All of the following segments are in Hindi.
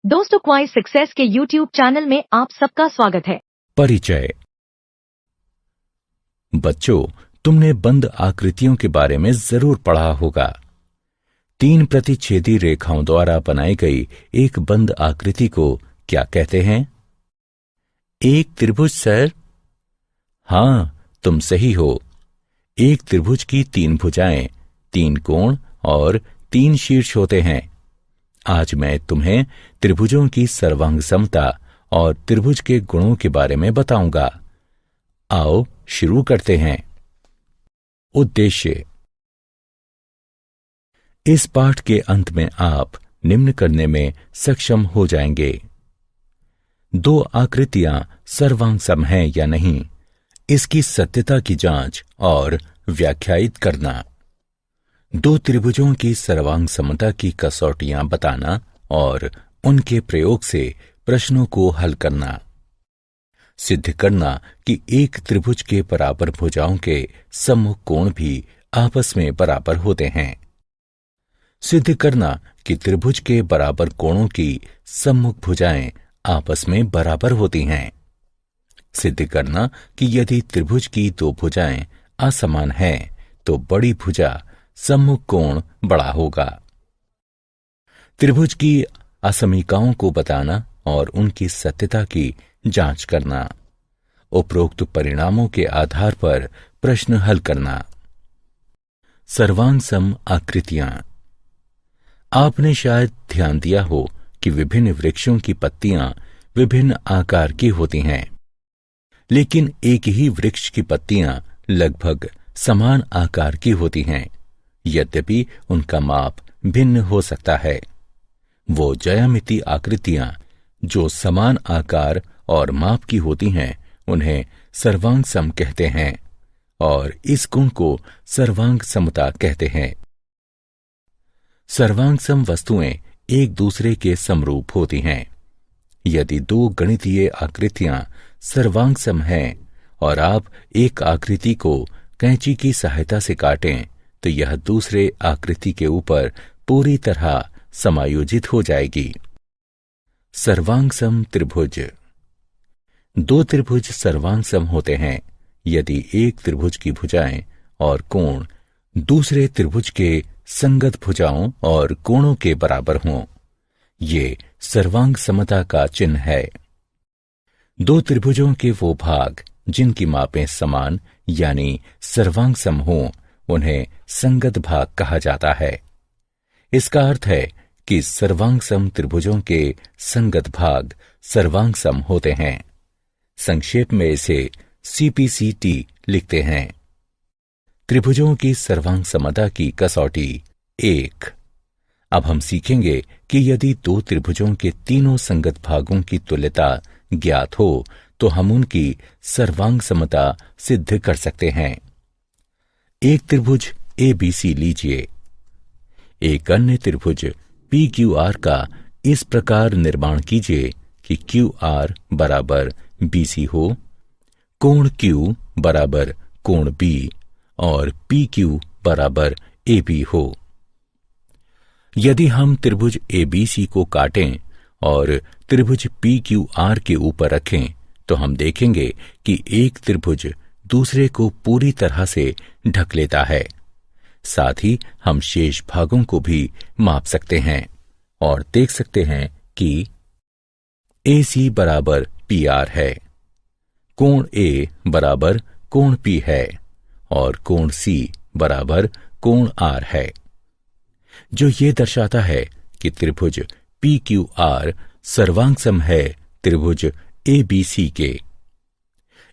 दोस्तों, क्वाइस सक्सेस के YouTube चैनल में आप सबका स्वागत है। परिचय। बच्चों, तुमने बंद आकृतियों के बारे में जरूर पढ़ा होगा। 3 प्रतिच्छेदी रेखाओं द्वारा बनाई गई एक बंद आकृति को क्या कहते हैं? एक त्रिभुज सर। हाँ, तुम सही हो। एक त्रिभुज की 3 भुजाएं, 3 कोण और 3 शीर्ष होते हैं। आज मैं तुम्हें त्रिभुजों की सर्वांग समता और त्रिभुज के गुणों के बारे में बताऊंगा। आओ शुरू करते हैं। उद्देश्य। इस पाठ के अंत में आप निम्न करने में सक्षम हो जाएंगे। 2 आकृतियां सर्वांग सम हैं या नहीं, इसकी सत्यता की जांच और व्याख्यायित करना। 2 त्रिभुजों की सर्वांग समता की कसौटियां बताना और उनके प्रयोग से प्रश्नों को हल करना। सिद्ध करना कि एक त्रिभुज के बराबर भुजाओं के सम्मुख कोण भी आपस में बराबर होते हैं। सिद्ध करना कि त्रिभुज के बराबर कोणों की सम्मुख भुजाएं आपस में बराबर होती हैं। सिद्ध करना कि यदि त्रिभुज की 2 भुजाएं असमान हैं तो बड़ी भुजा सम्मुख कोण बड़ा होगा। त्रिभुज की असमीकाओं को बताना और उनकी सत्यता की जांच करना। उपरोक्त परिणामों के आधार पर प्रश्न हल करना। सर्वांग सम आकृतियां। आपने शायद ध्यान दिया हो कि विभिन्न वृक्षों की पत्तियां विभिन्न आकार की होती हैं, लेकिन एक ही वृक्ष की पत्तियां लगभग समान आकार की होती हैं, यद्यपि उनका माप भिन्न हो सकता है। वो ज्यामितीय आकृतियां जो समान आकार और माप की होती हैं उन्हें सर्वांग सम कहते हैं और इस गुण को सर्वांग समता कहते हैं। सर्वांग सम वस्तुएं एक दूसरे के समरूप होती हैं। यदि 2 गणितीय आकृतियां सर्वांग सम हैं और आप एक आकृति को कैंची की सहायता से काटें तो यह दूसरे आकृति के ऊपर पूरी तरह समायोजित हो जाएगी। सर्वांग सम त्रिभुज। 2 त्रिभुज सर्वांग सम होते हैं यदि एक त्रिभुज की भुजाएं और कोण दूसरे त्रिभुज के संगत भुजाओं और कोणों के बराबर हों। ये सर्वांग समता का चिन्ह है। 2 त्रिभुजों के वो भाग जिनकी मापें समान यानी सर्वांग सम हों उन्हें संगत भाग कहा जाता है। इसका अर्थ है कि सर्वांग सम त्रिभुजों के संगत भाग सर्वांग सम होते हैं। संक्षेप में इसे CPCT लिखते हैं। त्रिभुजों की सर्वांग समता की कसौटी 1। अब हम सीखेंगे कि यदि 2 त्रिभुजों के तीनों संगत भागों की तुल्यता ज्ञात हो तो हम उनकी सर्वांग समता सिद्ध कर सकते हैं। एक त्रिभुज ABC लीजिए। एक अन्य त्रिभुज PQR का इस प्रकार निर्माण कीजिए कि QR बराबर BC हो, कोण Q बराबर कोण B और PQ बराबर AB हो। यदि हम त्रिभुज ABC को काटें और त्रिभुज PQR के ऊपर रखें तो हम देखेंगे कि एक त्रिभुज दूसरे को पूरी तरह से ढक लेता है। साथ ही हम शेष भागों को भी माप सकते हैं और देख सकते हैं कि AC बराबर PR है, कोण A बराबर कोण P है और कोण C बराबर कोण R है, जो ये दर्शाता है कि त्रिभुज PQR सर्वांग सम है त्रिभुज ABC के।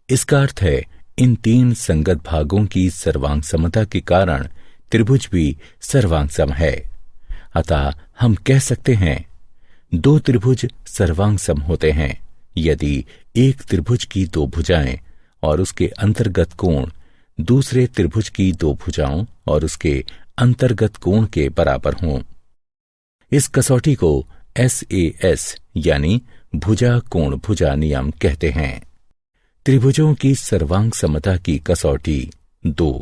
इसका अर्थ है इन 3 संगत भागों की सर्वांग समता के कारण त्रिभुज भी सर्वांग सम है। अतः हम कह सकते हैं 2 त्रिभुज सर्वांग सम होते हैं यदि एक त्रिभुज की 2 भुजाएं और उसके अंतर्गत कोण दूसरे त्रिभुज की 2 भुजाओं और उसके अंतर्गत कोण के बराबर हों। इस कसौटी को SAS यानी भुजा कोण भुजा नियम कहते हैं। त्रिभुजों की सर्वांग समता की कसौटी 2।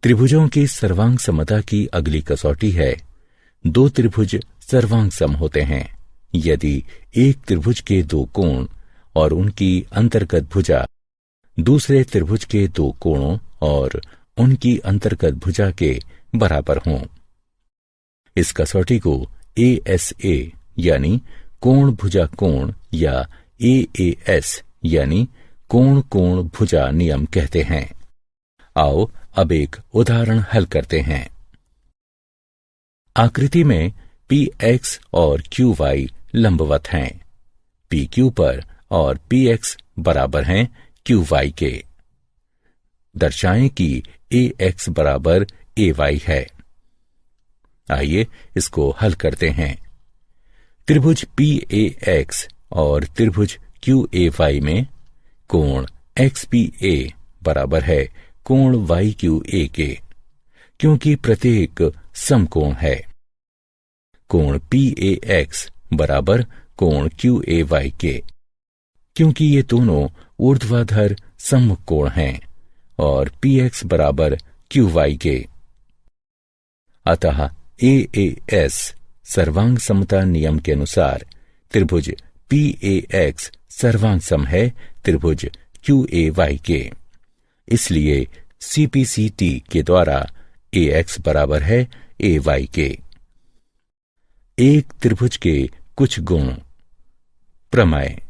त्रिभुजों की सर्वांग समता की अगली कसौटी है 2 त्रिभुज सर्वांग सम होते हैं यदि एक त्रिभुज के दो कोण और उनकी अंतर्गत भुजा दूसरे त्रिभुज के दो कोणों और उनकी अंतर्गत भुजा के बराबर हों। इस कसौटी को ASA यानी कोण भुजा कोण या AAS यानी कोण कोण भुजा नियम कहते हैं। आओ अब एक उदाहरण हल करते हैं। आकृति में PX और QY लंबवत हैं, PQ पर और PX बराबर हैं QY के। दर्शाएं कि AX बराबर AY है। आइए इसको हल करते हैं। त्रिभुज PAX और त्रिभुज QAY में कोण XPA बराबर है कोण YQA के, क्योंकि प्रत्येक समकोण है। कोण PAX बराबर कोण QAY के, क्योंकि ये दोनों ऊर्ध्वाधर समकोण हैं और PX बराबर QY के। अतः AAS सर्वांग समता नियम के अनुसार त्रिभुज PAX सर्वांग सम है त्रिभुज QAY के। इसलिए CPCT के द्वारा AX बराबर है AY के। एक त्रिभुज के कुछ गुण। प्रमेय।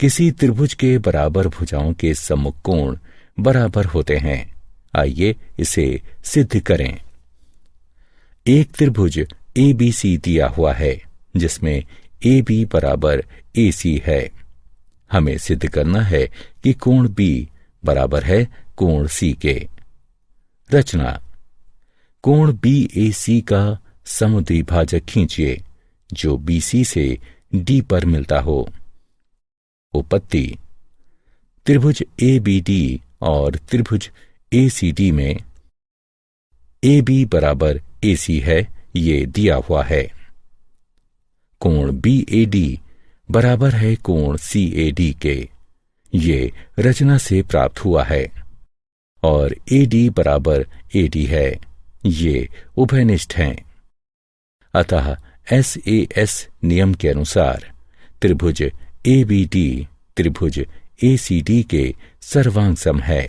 किसी त्रिभुज के बराबर भुजाओं के सम्मुख कोण बराबर होते हैं। आइए इसे सिद्ध करें। एक त्रिभुज ABC दिया हुआ है जिसमें AB बराबर AC है। हमें सिद्ध करना है कि कोण B बराबर है कोण C के। रचना। कोण BAC का समुद्विभाजक खींचिए जो BC से D पर मिलता हो। उपपत्ति। त्रिभुज ABD और त्रिभुज ACD में AB बराबर AC है, ये दिया हुआ है। कोण BAD बराबर है कोण CAD के, ये रचना से प्राप्त हुआ है। और AD बराबर AD है, ये उभयनिष्ठ हैं। अतः SAS नियम के अनुसार त्रिभुज ABD त्रिभुज ACD के सर्वांग सम है।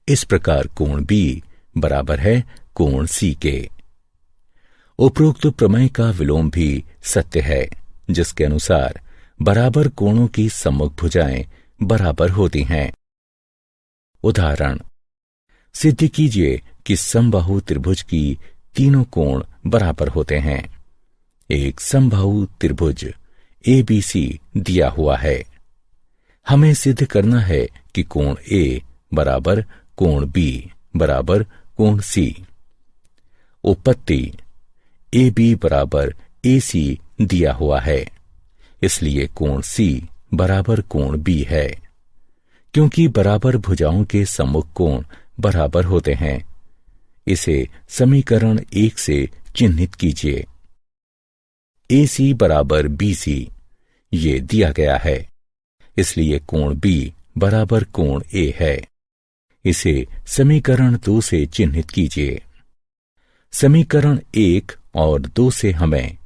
इस प्रकार कोण B बराबर है कोण C के। उपरोक्त प्रमेय का विलोम भी सत्य है, जिसके अनुसार बराबर कोणों की सम्मुख भुजाएं बराबर होती हैं। उदाहरण। सिद्ध कीजिए कि समबाहु त्रिभुज की तीनों कोण बराबर होते हैं। एक समबाहु त्रिभुज ABC दिया हुआ है। हमें सिद्ध करना है कि कोण A बराबर कोण B बराबर कोण C। उपपत्ति। AB बराबर AC दिया हुआ है, इसलिए कोण C बराबर कोण B है। क्योंकि बराबर भुजाओं के सम्मुख कोण बराबर होते हैं, इसे समीकरण 1 से चिन्हित कीजिए। AC बराबर BC ये दिया गया है, इसलिए कोण B बराबर कोण A है। इसे समीकरण 2 से चिन्हित कीजिए। समीकरण 1 और 2 से हमें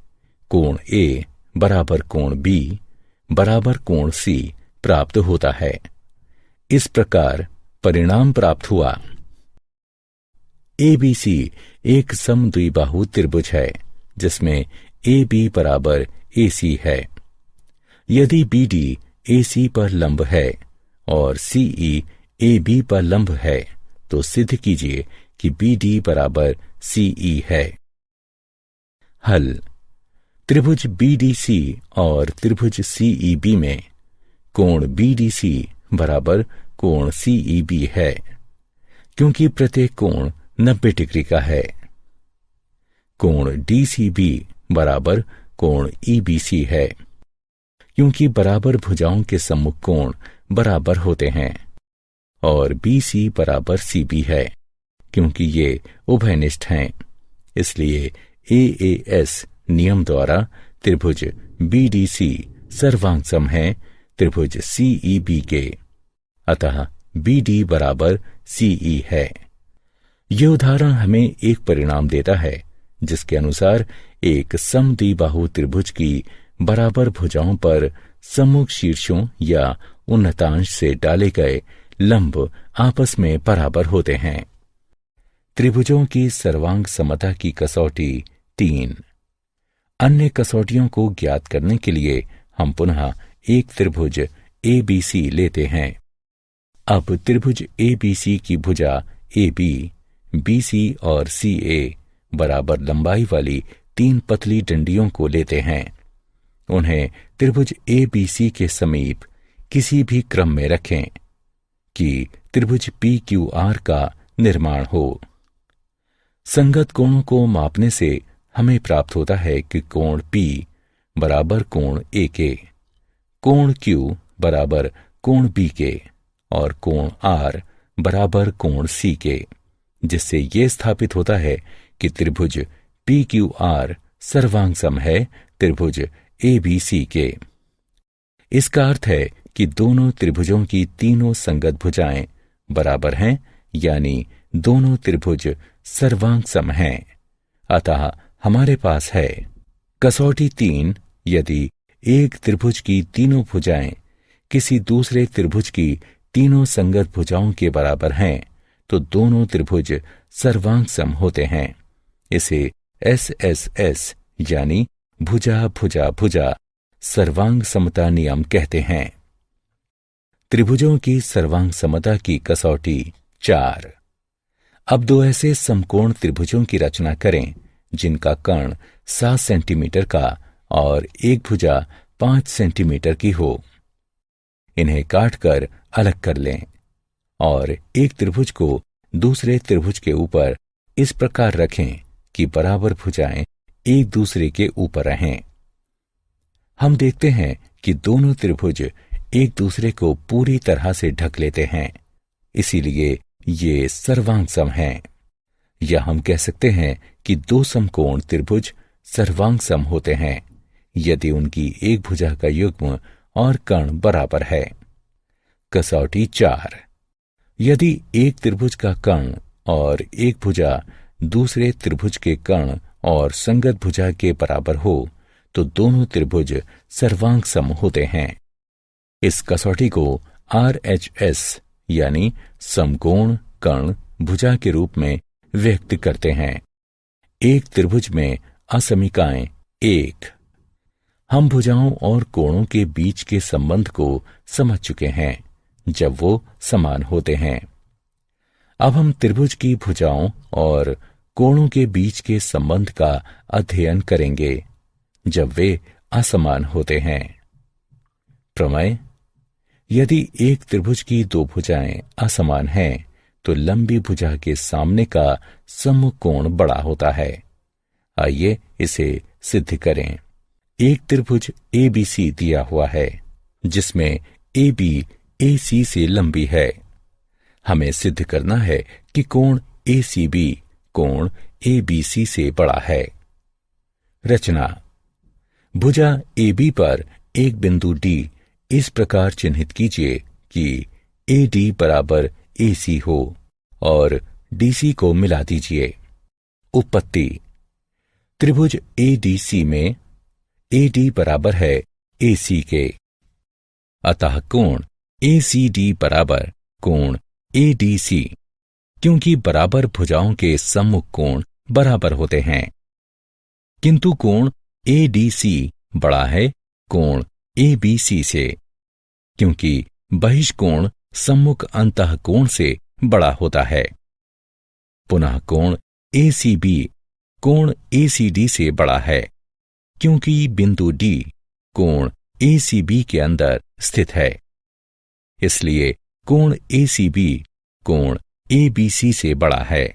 कोण A बराबर कोण B बराबर कोण C प्राप्त होता है। इस प्रकार परिणाम प्राप्त हुआ। ABC एक समद्विबाहु त्रिभुज है जिसमें AB बराबर AC है। यदि BD AC पर लंब है और CE AB पर लंब है तो सिद्ध कीजिए कि BD बराबर CE है। हल। त्रिभुज BDC और त्रिभुज CEB में कोण BDC बराबर कोण CEB है, क्योंकि प्रत्येक कोण 90 डिग्री का है। कोण DCB बराबर कोण EBC है, क्योंकि बराबर भुजाओं के सम्मुख कोण बराबर होते हैं। और BC बराबर CB है, क्योंकि ये उभयनिष्ठ हैं। इसलिए AAS नियम द्वारा त्रिभुज BDC सर्वांग सम है त्रिभुज CEB के। अतः BD बराबर CE है। यह उदाहरण हमें एक परिणाम देता है जिसके अनुसार एक समद्विबाहु त्रिभुज की बराबर भुजाओं पर सम्मुख शीर्षों या उन्नतांश से डाले गए लंब आपस में बराबर होते हैं। त्रिभुजों की सर्वांग समता की कसौटी 3। अन्य कसौटियों को ज्ञात करने के लिए हम पुनः एक त्रिभुज ABC लेते हैं। अब त्रिभुज ABC की भुजा AB, BC और CA बराबर लंबाई वाली 3 पतली डंडियों को लेते हैं। उन्हें त्रिभुज ABC के समीप किसी भी क्रम में रखें कि त्रिभुज PQR का निर्माण हो। संगत कोणों को मापने से हमें प्राप्त होता है कि कोण P बराबर कोण AK, कोण Q बराबर कोण BK और कोण R बराबर कोण CK, जिससे ये स्थापित होता है कि त्रिभुज PQR सर्वांगसम है त्रिभुज ABC के। इसका अर्थ है कि दोनों त्रिभुजों की तीनों संगत भुजाएं बराबर हैं, यानी दोनों त्रिभुज सर्वांगसम हैं। अतः हमारे पास है कसौटी 3। यदि एक त्रिभुज की तीनों भुजाएं किसी दूसरे त्रिभुज की तीनों संगत भुजाओं के बराबर हैं तो दोनों त्रिभुज सर्वांगसम होते हैं। इसे SSS यानी भुजा भुजा भुजा सर्वांग समता नियम कहते हैं। त्रिभुजों की सर्वांग समता की कसौटी 4। अब दो ऐसे समकोण त्रिभुजों की रचना करें जिनका कर्ण 7 सेंटीमीटर का और एक भुजा 5 सेंटीमीटर की हो। इन्हें काटकर अलग कर लें और एक त्रिभुज को दूसरे त्रिभुज के ऊपर इस प्रकार रखें कि बराबर भुजाएं एक दूसरे के ऊपर रहें। हम देखते हैं कि दोनों त्रिभुज एक दूसरे को पूरी तरह से ढक लेते हैं, इसीलिए ये सर्वांगसम हैं। या हम कह सकते हैं कि दो समकोण त्रिभुज सर्वांगसम होते हैं यदि उनकी एक भुजा का युग्म और कर्ण बराबर है। कसौटी 4। यदि एक त्रिभुज का कर्ण और एक भुजा दूसरे त्रिभुज के कर्ण और संगत भुजा के बराबर हो तो दोनों त्रिभुज सर्वांगसम होते हैं। इस कसौटी को RHS यानी समकोण कर्ण भुजा के रूप में व्यक्त करते हैं। एक त्रिभुज में असमीकाएं 1। हम भुजाओं और कोणों के बीच के संबंध को समझ चुके हैं जब वो समान होते हैं। अब हम त्रिभुज की भुजाओं और कोणों के बीच के संबंध का अध्ययन करेंगे जब वे असमान होते हैं। प्रमेय: यदि एक त्रिभुज की दो भुजाएं असमान हैं तो लंबी भुजा के सामने का सम्मुख कोण बड़ा होता है। आइए इसे सिद्ध करें। एक त्रिभुज ABC दिया हुआ है जिसमें AB AC से लंबी है। हमें सिद्ध करना है कि कोण ACB कोण ABC से बड़ा है। रचना: भुजा AB पर एक बिंदु D इस प्रकार चिन्हित कीजिए कि AD बराबर AC हो और DC को मिला दीजिए। उत्पत्ति: त्रिभुज ADC में AD बराबर है AC के, अतः कोण ACD बराबर कोण ADC, क्योंकि बराबर भुजाओं के सम्मुख कोण बराबर होते हैं। किंतु कोण ADC बड़ा है कोण ABC से, क्योंकि बहिष्कोण सम्मुख अंतःकोण से बड़ा होता है। पुनः कोण ACB कोण ACD से बड़ा है, क्योंकि बिंदु D कोण ACB के अंदर स्थित है। इसलिए कोण ACB कोण ABC से बड़ा है।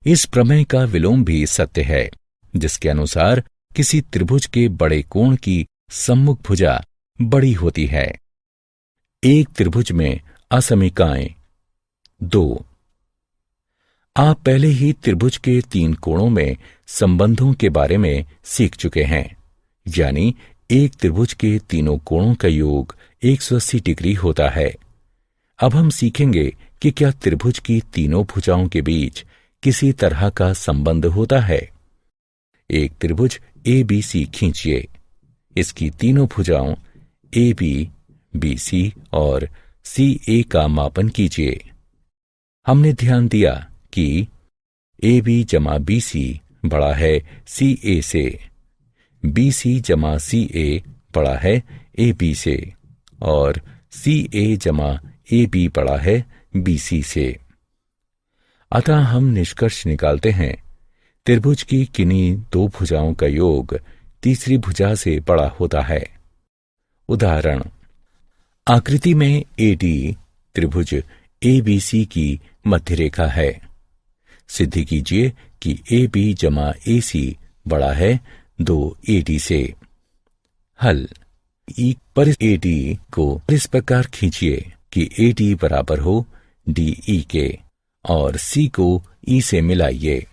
इस प्रमेय का विलोम भी सत्य है, जिसके अनुसार किसी त्रिभुज के बड़े कोण की सम्मुख भुजा बड़ी होती है। एक त्रिभुज में असमीकाएं 2। आप पहले ही त्रिभुज के 3 कोणों में संबंधों के बारे में सीख चुके हैं, यानी एक त्रिभुज के तीनों कोणों का योग 180 डिग्री होता है। अब हम सीखेंगे कि क्या त्रिभुज की तीनों भुजाओं के बीच किसी तरह का संबंध होता है। एक त्रिभुज ABC खींचिए। इसकी तीनों भुजाओं AB, BC और CA का मापन कीजिए। हमने ध्यान दिया कि AB जमा BC बड़ा है CA से, BC जमा CA बड़ा है AB से और CA जमा AB बड़ा है BC से। अतः हम निष्कर्ष निकालते हैं, त्रिभुज की किन्हीं दो भुजाओं का योग तीसरी भुजा से बड़ा होता है। उदाहरण, आकृति में AD त्रिभुज ABC की मध्य रेखा है। सिद्ध कीजिए कि AB जमा AC बड़ा है 2AD से। हल, E पर AD को इस प्रकार खींचिए कि AD बराबर हो DE के और C को E से मिलाइए।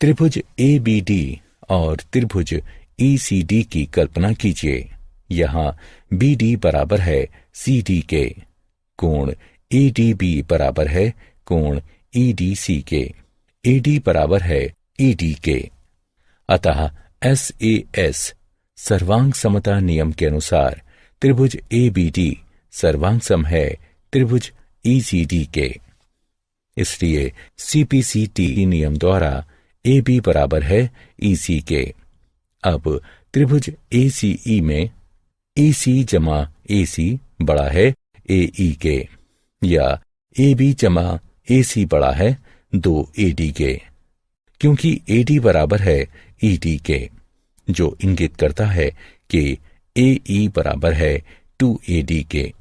त्रिभुज ABD और त्रिभुज ECD की कल्पना कीजिए। यहाँ BD बराबर है CD के, कोण ADB बराबर है कोण EDC के, AD बराबर है ED के। अतः SAS सर्वांग समता नियम के अनुसार त्रिभुज ABD सर्वांग सम है त्रिभुज ECD के। इसलिए CPCT नियम द्वारा AB बराबर है EC के। अब त्रिभुज ACE में EC जमा AC बड़ा है AE के या AB जमा AC बड़ा है 2AD के, क्योंकि AD बराबर है ED के, जो इंगित करता है कि AE बराबर है 2AD के।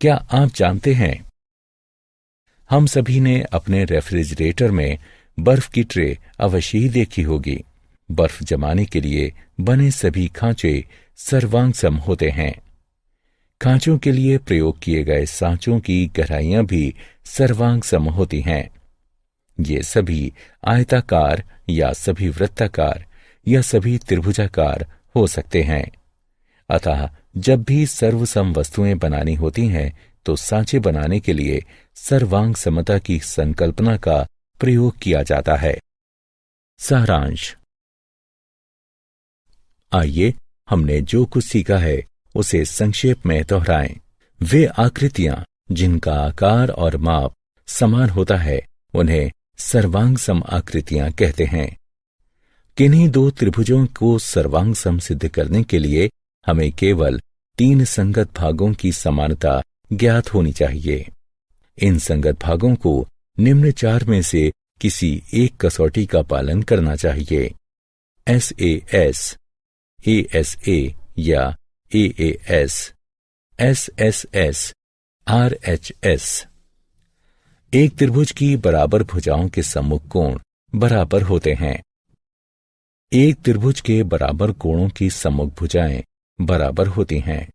क्या आप जानते हैं, हम सभी ने अपने रेफ्रिजरेटर में बर्फ की ट्रे अवश्य ही देखी होगी। बर्फ जमाने के लिए बने सभी खांचे सर्वांग सम होते हैं। खांचों के लिए प्रयोग किए गए सांचों की गहराइयां भी सर्वांग सम होती हैं। ये सभी आयताकार या सभी वृत्ताकार या सभी त्रिभुजाकार हो सकते हैं। अतः जब भी सर्वसम वस्तुएं बनानी होती हैं तो सांचे बनाने के लिए सर्वांग समता की संकल्पना का प्रयोग किया जाता है। सारांश, आइए हमने जो कुछ सीखा है उसे संक्षेप में दोहराएं। वे आकृतियां जिनका आकार और माप समान होता है उन्हें सर्वांग सम आकृतियां कहते हैं। किन्हीं दो त्रिभुजों को सर्वांग सम सिद्ध करने के लिए हमें केवल 3 संगत भागों की समानता ज्ञात होनी चाहिए। इन संगत भागों को निम्न 4 में से किसी एक कसौटी का पालन करना चाहिए। SAS, ASA या AAS, SSS, RHS। एक त्रिभुज की बराबर भुजाओं के सम्मुख कोण बराबर होते हैं। एक त्रिभुज के बराबर कोणों की सम्मुख भुजाएं बराबर होती हैं।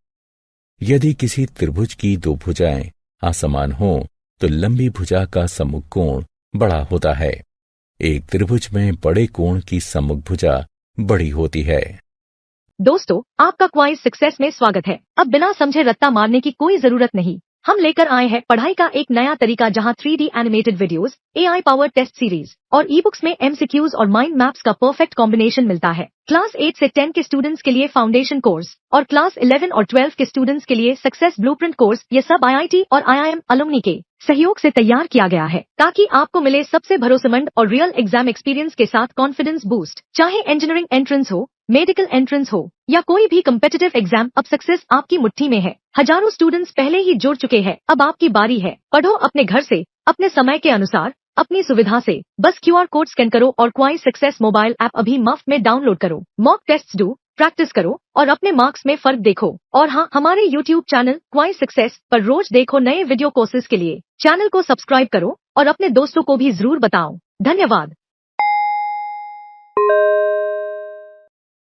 यदि किसी त्रिभुज की दो भुजाएं असमान हों तो लंबी भुजा का सम्मुख कोण बड़ा होता है। एक त्रिभुज में बड़े कोण की सम्मुख भुजा बड़ी होती है। दोस्तों, आपका क्वाइज सक्सेस में स्वागत है। अब बिना समझे रट्टा मारने की कोई जरूरत नहीं। हम लेकर आए हैं पढ़ाई का एक नया तरीका जहां 3D animated videos, AI power test series और ई-बुक्स में MCQs और माइंड मैप्स का परफेक्ट कॉम्बिनेशन मिलता है। क्लास 8 से 10 के स्टूडेंट्स के लिए फाउंडेशन कोर्स और क्लास 11 और 12 के स्टूडेंट्स के लिए सक्सेस ब्लूप्रिंट कोर्स, ये सब IIT और IIM अलुमनी के सहयोग से तैयार किया गया है ताकि आपको मिले सबसे भरोसेमंद और रियल एग्जाम एक्सपीरियंस के साथ कॉन्फिडेंस बूस्ट। चाहे इंजीनियरिंग एंट्रेंस हो, मेडिकल एंट्रेंस हो या कोई भी कम्पिटिटिव एग्जाम, अब सक्सेस आपकी मुट्ठी में है। हजारों स्टूडेंट्स पहले ही जुड़ चुके हैं, अब आपकी बारी है। पढ़ो अपने घर से, अपने समय के अनुसार, अपनी सुविधा से। बस QR कोड स्कैन करो और क्वाइज सक्सेस मोबाइल ऐप अभी मुफ्त में डाउनलोड करो। मॉक टेस्ट्स दो, प्रैक्टिस करो और अपने मार्क्स में फर्क देखो। और हाँ, हमारे YouTube चैनल क्वाइज सक्सेस पर रोज देखो नए वीडियो कोर्सेज के लिए। चैनल को सब्सक्राइब करो और अपने दोस्तों को भी जरूर बताओ। धन्यवाद।